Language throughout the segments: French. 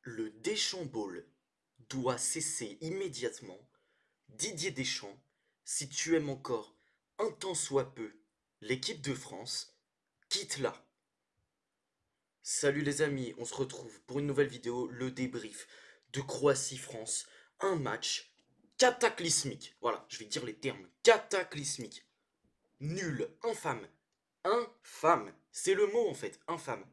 Le Deschamps Ball doit cesser immédiatement. Didier Deschamps, si tu aimes encore un tant soit peu l'équipe de France, quitte-la. Salut les amis, on se retrouve pour une nouvelle vidéo, le débrief de Croatie-France. Un match cataclysmique. Voilà, je vais dire les termes. Cataclysmique. Nul, infâme. Infâme. C'est le mot en fait, infâme.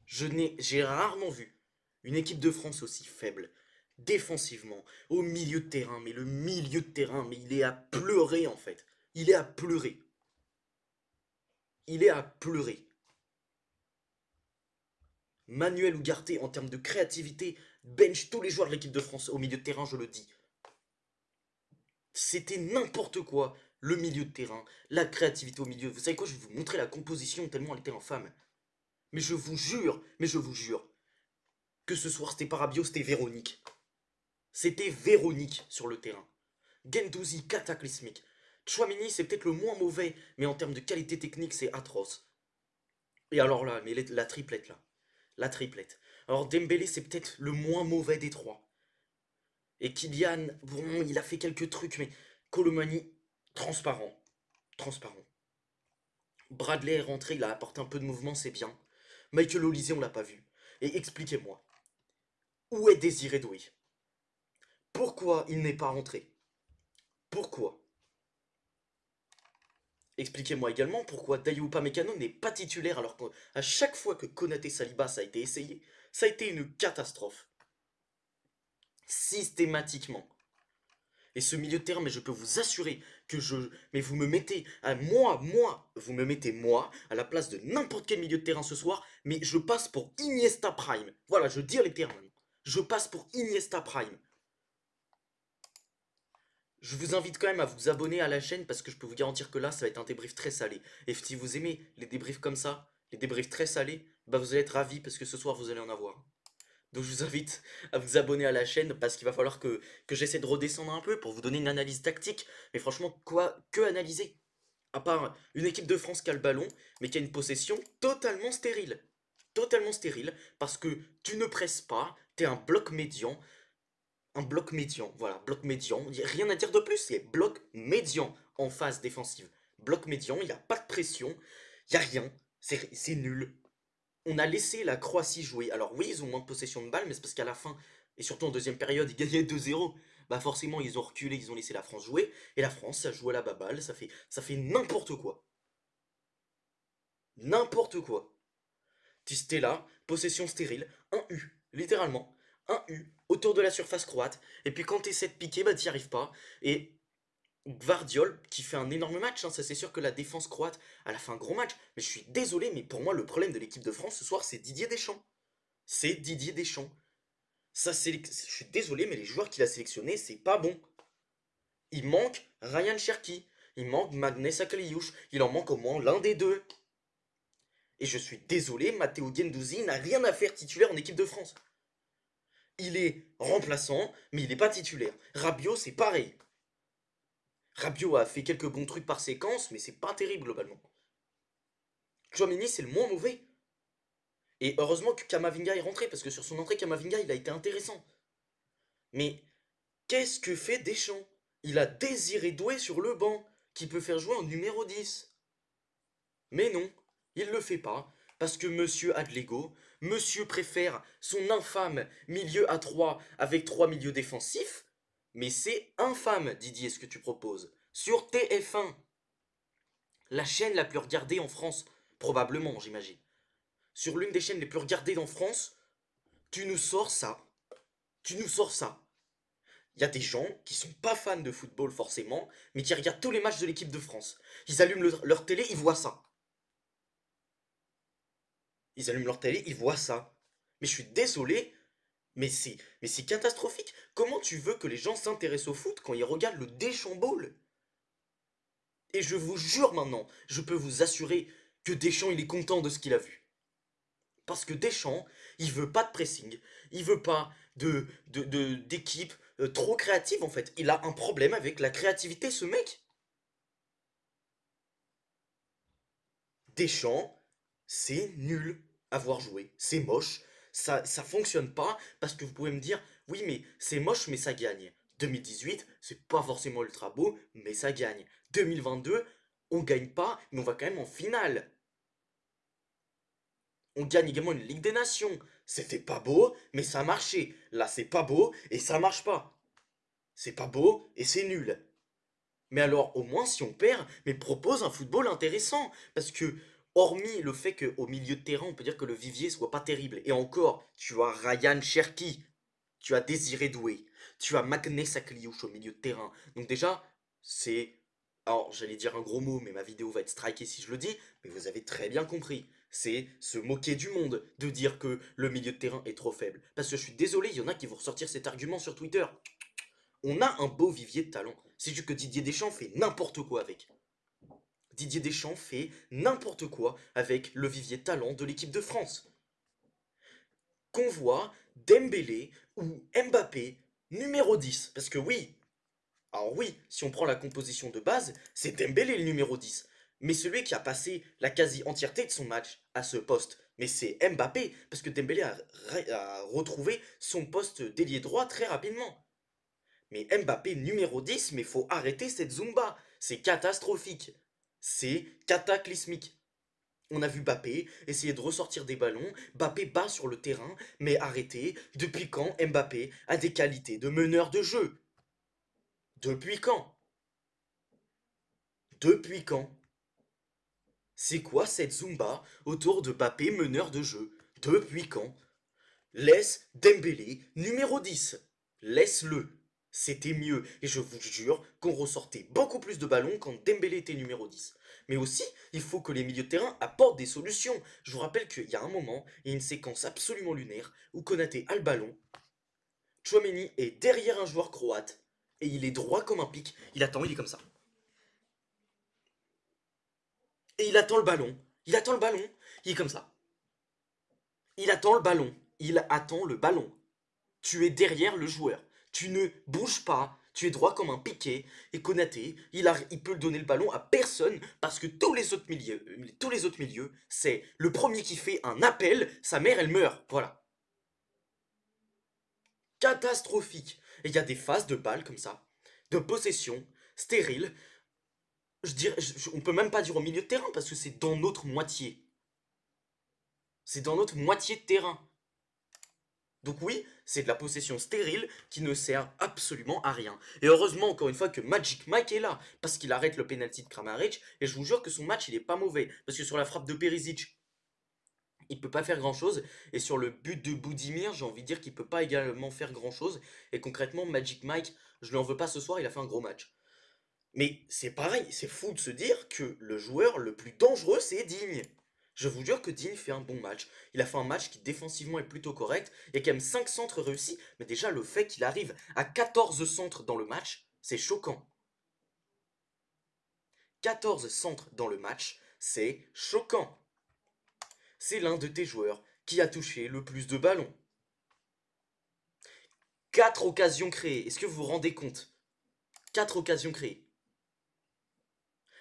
J'ai rarement vu une équipe de France aussi faible, défensivement, au milieu de terrain. Mais le milieu de terrain, mais il est à pleurer en fait. Il est à pleurer. Il est à pleurer. Manuel Ugarte, en termes de créativité, bench tous les joueurs de l'équipe de France au milieu de terrain, je le dis. C'était n'importe quoi, le milieu de terrain, la créativité au milieu. Vous savez quoi, je vais vous montrer la composition tellement elle était infâme. Mais je vous jure, que ce soir c'était pas Rabiot, c'était Véronique. C'était Véronique sur le terrain. Guendouzi, cataclysmique. Chouamini, c'est peut-être le moins mauvais, mais en termes de qualité technique, c'est atroce. Et alors là, mais la triplette là. La triplette. Alors Dembélé, c'est peut-être le moins mauvais des trois. Et Kylian, bon, il a fait quelques trucs, mais Colomani, transparent. Transparent. Bradley est rentré, il a apporté un peu de mouvement, c'est bien. Michael Olise, on l'a pas vu. Et expliquez-moi, où est Désiré Doué? Pourquoi il n'est pas rentré? Pourquoi? Expliquez-moi également pourquoi Dayou Upamecano n'est pas titulaire alors qu'à chaque fois que Konaté Saliba ça a été essayé, ça a été une catastrophe. Systématiquement. Et ce milieu de terrain, mais je peux vous assurer que je... Mais vous me mettez à vous me mettez moi à la place de n'importe quel milieu de terrain ce soir, mais je passe pour Iniesta Prime. Voilà, je dis les termes. Je passe pour Iniesta Prime. Je vous invite quand même à vous abonner à la chaîne parce que je peux vous garantir que là, ça va être un débrief très salé. Et si vous aimez les débriefs comme ça, les débriefs très salés, bah vous allez être ravis parce que ce soir, vous allez en avoir. Donc je vous invite à vous abonner à la chaîne parce qu'il va falloir que j'essaie de redescendre un peu pour vous donner une analyse tactique. Mais franchement, quoi que analyser? À part une équipe de France qui a le ballon, mais qui a une possession totalement stérile. Totalement stérile parce que tu ne presses pas, t'es un bloc médian, voilà, bloc médian, il n'y a rien à dire de plus, c'est bloc médian en phase défensive. Bloc médian, il n'y a pas de pression, il n'y a rien, c'est nul. On a laissé la Croatie jouer. Alors oui, ils ont moins de possession de balle, mais c'est parce qu'à la fin, et surtout en deuxième période, ils gagnaient 2-0. Bah forcément, ils ont reculé, ils ont laissé la France jouer, et la France, ça joue à la baballe, ça fait n'importe quoi. N'importe quoi. C'était là, possession stérile, un U, littéralement, un U, autour de la surface croate, et puis quand t'essaies de piquer, bah t'y arrives pas, et Gvardiol, qui fait un énorme match, hein, ça c'est sûr que la défense croate, elle a fait un gros match, mais je suis désolé, mais pour moi le problème de l'équipe de France ce soir, c'est Didier Deschamps. C'est Didier Deschamps. Je suis désolé, mais les joueurs qu'il a sélectionnés, c'est pas bon. Il manque Ryan Cherki, il manque Magnus Akaliouche, il en manque au moins l'un des deux. Et je suis désolé, Matteo Guendouzi n'a rien à faire titulaire en équipe de France. Il est remplaçant, mais il n'est pas titulaire. Rabiot, c'est pareil. Rabiot a fait quelques bons trucs par séquence, mais c'est pas terrible globalement. Chouamini, c'est le moins mauvais. Et heureusement que Kamavinga est rentré, parce que sur son entrée, Kamavinga, il a été intéressant. Mais qu'est-ce que fait Deschamps? Il a Désiré Doué sur le banc, qui peut faire jouer en numéro 10. Mais non, il le fait pas, parce que monsieur a de l'ego, monsieur préfère son infâme milieu à 3 avec 3 milieux défensifs, mais c'est infâme, Didier, ce que tu proposes. Sur TF1, la chaîne la plus regardée en France, probablement, j'imagine. Sur l'une des chaînes les plus regardées en France, tu nous sors ça. Tu nous sors ça. Il y a des gens qui sont pas fans de football forcément, mais qui regardent tous les matchs de l'équipe de France. Ils allument leur télé, ils voient ça. Ils allument leur télé, ils voient ça. Mais je suis désolé, mais c'est catastrophique. Comment tu veux que les gens s'intéressent au foot quand ils regardent le Deschamps Ball? Et je vous jure maintenant, je peux vous assurer que Deschamps il est content de ce qu'il a vu. Parce que Deschamps, il veut pas de pressing, il veut pas d'équipe trop créative en fait. Il a un problème avec la créativité ce mec. Deschamps, c'est nul à voir jouer, c'est moche, ça fonctionne pas parce que vous pouvez me dire, oui, mais c'est moche, mais ça gagne. 2018, c'est pas forcément ultra beau, mais ça gagne. 2022, on gagne pas, mais on va quand même en finale. On gagne également une Ligue des Nations. C'était pas beau, mais ça a marché. Là, c'est pas beau et ça marche pas. C'est pas beau et c'est nul. Mais alors, au moins, si on perd, mais propose un football intéressant. Parce que, hormis le fait qu'au milieu de terrain, on peut dire que le vivier soit pas terrible. Et encore, tu as Ryan Cherki, tu as Désiré Doué, tu as Magnès Sakliouche au milieu de terrain. Donc déjà, c'est... Alors, j'allais dire un gros mot, mais ma vidéo va être strikée si je le dis, mais vous avez très bien compris. C'est se moquer du monde de dire que le milieu de terrain est trop faible. Parce que je suis désolé, il y en a qui vont ressortir cet argument sur Twitter. On a un beau vivier de talent. C'est juste que Didier Deschamps fait n'importe quoi avec. Didier Deschamps fait n'importe quoi avec le vivier de talent de l'équipe de France. Qu'on voit Dembélé ou Mbappé numéro 10. Parce que oui, alors oui, si on prend la composition de base, c'est Dembélé le numéro 10. Mais celui qui a passé la quasi-entièreté de son match à ce poste, mais c'est Mbappé, parce que Dembélé a retrouvé son poste d'ailier droit très rapidement. Mais Mbappé numéro 10, mais faut arrêter cette Zumba. C'est catastrophique. C'est cataclysmique. On a vu Mbappé essayer de ressortir des ballons, Mbappé bat sur le terrain, mais arrêtez, depuis quand Mbappé a des qualités de meneur de jeu? Depuis quand? Depuis quand? C'est quoi cette Zumba autour de Mbappé meneur de jeu? Depuis quand? Laisse Dembélé numéro 10. Laisse-le. C'était mieux. Et je vous jure qu'on ressortait beaucoup plus de ballons quand Dembélé était numéro 10. Mais aussi, il faut que les milieux de terrain apportent des solutions. Je vous rappelle qu'il y a un moment, il y a une séquence absolument lunaire où Konaté a le ballon. Tchouaméni est derrière un joueur croate. Et il est droit comme un pic. Il attend, il est comme ça. Et il attend le ballon. Il attend le ballon. Il est comme ça. Il attend le ballon. Il attend le ballon. Tu es derrière le joueur. Tu ne bouges pas. Tu es droit comme un piquet. Et Konaté, il peut donner le ballon à personne parce que tous les autres milieux, c'est le premier qui fait un appel, sa mère, elle meurt. Voilà. Catastrophique. Et il y a des phases de balles comme ça, de possession, stérile. Je dirais, on peut même pas dire au milieu de terrain parce que c'est dans notre moitié. C'est dans notre moitié de terrain. Donc oui, c'est de la possession stérile qui ne sert absolument à rien. Et heureusement, encore une fois, que Magic Mike est là, parce qu'il arrête le penalty de Kramaric, et je vous jure que son match, il est pas mauvais, parce que sur la frappe de Perisic, il peut pas faire grand-chose, et sur le but de Boudimir, j'ai envie de dire qu'il peut pas également faire grand-chose, et concrètement, Magic Mike, je lui en veux pas ce soir, il a fait un gros match. Mais c'est pareil, c'est fou de se dire que le joueur le plus dangereux, c'est Digne. Je vous jure que Digne fait un bon match. Il a fait un match qui défensivement est plutôt correct. Il y a quand même 5 centres réussis. Mais déjà, le fait qu'il arrive à 14 centres dans le match, c'est choquant. 14 centres dans le match, c'est choquant. C'est l'un de tes joueurs qui a touché le plus de ballons. 4 occasions créées. Est-ce que vous vous rendez compte? 4 occasions créées.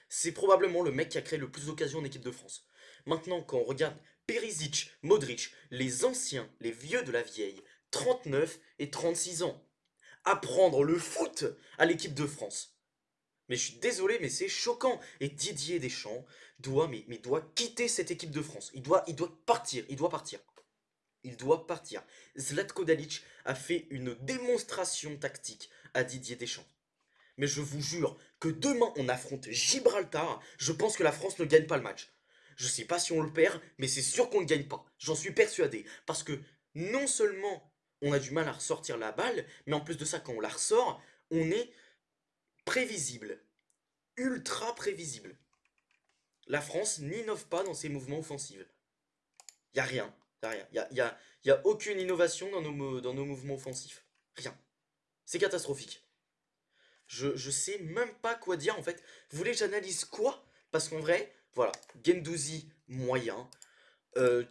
C'est probablement le mec qui a créé le plus d'occasions en équipe de France. Maintenant, quand on regarde Perisic, Modric, les anciens, les vieux de la vieille, 39 et 36 ans, apprendre le foot à l'équipe de France. Mais je suis désolé, mais c'est choquant. Et Didier Deschamps doit quitter cette équipe de France. Il doit partir. Il doit partir. Il doit partir. Zlatko Dalic a fait une démonstration tactique à Didier Deschamps. Mais je vous jure que demain on affronte Gibraltar, je pense que la France ne gagne pas le match. Je sais pas si on le perd, mais c'est sûr qu'on ne gagne pas. J'en suis persuadé. Parce que non seulement on a du mal à ressortir la balle, mais en plus de ça, quand on la ressort, on est prévisible. Ultra prévisible. La France n'innove pas dans ses mouvements offensifs. Y a rien. Y a rien. Y a aucune innovation dans nos mouvements offensifs. Rien. C'est catastrophique. Je sais même pas quoi dire en fait. Vous voulez que j'analyse quoi? Parce qu'en vrai, voilà, Gendouzi, moyen.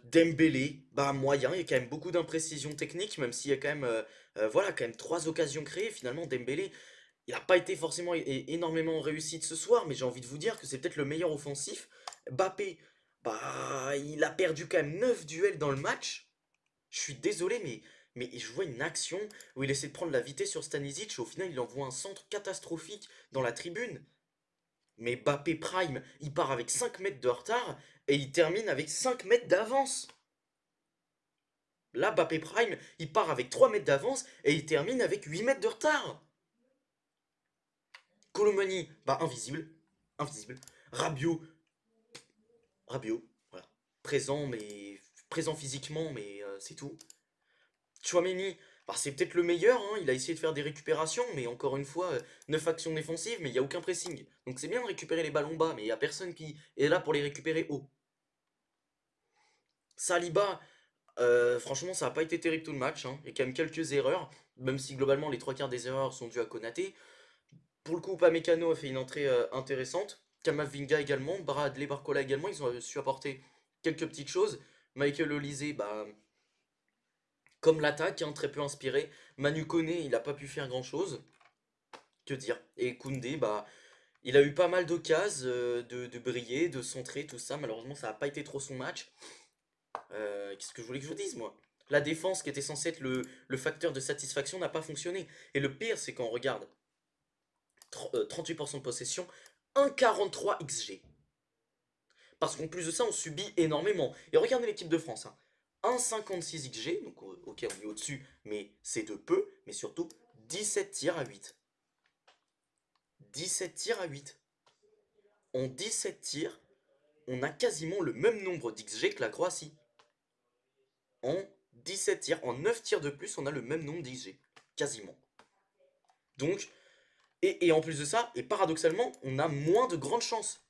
Dembélé, bah moyen, il y a quand même beaucoup d'imprécisions techniques, même s'il y a quand même, voilà, quand même 3 occasions créées. Finalement, Dembélé, il n'a pas été forcément énormément réussi de ce soir, mais j'ai envie de vous dire que c'est peut-être le meilleur offensif. Mbappé, bah il a perdu quand même 9 duels dans le match. Je suis désolé, mais je vois une action où il essaie de prendre la vitesse sur Stanisic, et au final il envoie un centre catastrophique dans la tribune. Mais Bappé Prime, il part avec 5 mètres de retard et il termine avec 5 mètres d'avance. Là, Bappé Prime, il part avec 3 mètres d'avance et il termine avec 8 mètres de retard. Colomani, bah invisible. Invisible. Rabiot, Rabiot, voilà. Présent, mais. Présent physiquement, mais c'est tout. Chouameni, bah, c'est peut-être le meilleur, hein, il a essayé de faire des récupérations, mais encore une fois, 9 actions défensives, mais il n'y a aucun pressing. Donc c'est bien de récupérer les ballons bas, mais il n'y a personne qui est là pour les récupérer haut. Saliba, franchement, ça n'a pas été terrible tout le match, hein. Il y a quand même quelques erreurs, même si globalement les trois quarts des erreurs sont dues à Konaté. Pour le coup, Upamecano a fait une entrée intéressante. Kamavinga également, Bradley Barcola également, ils ont su apporter quelques petites choses. Michael Olise, bah, comme l'attaque, hein, très peu inspiré. Manu Koné, il n'a pas pu faire grand chose. Que dire. Et Koundé, bah, il a eu pas mal d'occasions de briller, de centrer, tout ça. Malheureusement, ça n'a pas été trop son match. Qu'est-ce que je voulais que je vous dise, moi? La défense, qui était censée être le facteur de satisfaction, n'a pas fonctionné. Et le pire, c'est quand on regarde 38% de possession, 1,43 XG. Parce qu'en plus de ça, on subit énormément. Et regardez l'équipe de France, hein. 1,56 XG, donc ok, on est au-dessus, mais c'est de peu, mais surtout 17 tirs à 8. 17 tirs à 8. En 17 tirs, on a quasiment le même nombre d'XG que la Croatie. En 17 tirs, en 9 tirs de plus, on a le même nombre d'XG. Quasiment. Donc, et en plus de ça, et paradoxalement, on a moins de grandes chances.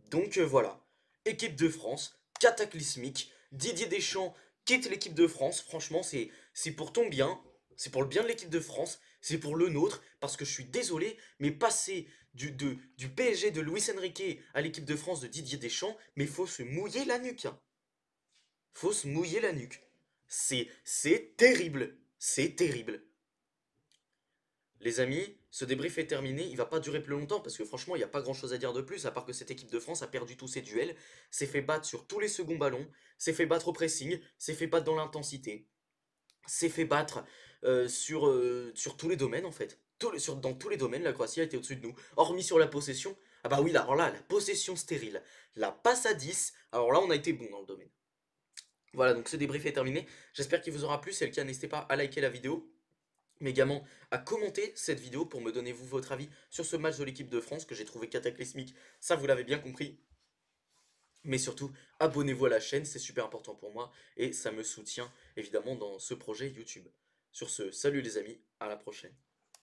Donc voilà. Équipe de France, cataclysmique. Didier Deschamps quitte l'équipe de France. Franchement, c'est pour ton bien. C'est pour le bien de l'équipe de France. C'est pour le nôtre. Parce que je suis désolé, mais passer du PSG de Luis Enrique à l'équipe de France de Didier Deschamps, mais faut se mouiller la nuque, hein. Faut se mouiller la nuque. C'est terrible. C'est terrible. Les amis, ce débrief est terminé, il va pas durer plus longtemps parce que franchement il n'y a pas grand chose à dire de plus à part que cette équipe de France a perdu tous ses duels, s'est fait battre sur tous les seconds ballons, s'est fait battre au pressing, s'est fait battre dans l'intensité, s'est fait battre sur tous les domaines en fait. Dans tous les domaines, la Croatie a été au-dessus de nous. Hormis sur la possession, ah bah oui, là, alors là, la possession stérile, la passe à 10, alors là on a été bon dans le domaine. Voilà, donc ce débrief est terminé, j'espère qu'il vous aura plu, si c'est le cas n'hésitez pas à liker la vidéo mais également à commenter cette vidéo pour me donner vous votre avis sur ce match de l'équipe de France que j'ai trouvé cataclysmique, ça vous l'avez bien compris. Mais surtout, abonnez-vous à la chaîne, c'est super important pour moi et ça me soutient évidemment dans ce projet YouTube. Sur ce, salut les amis, à la prochaine.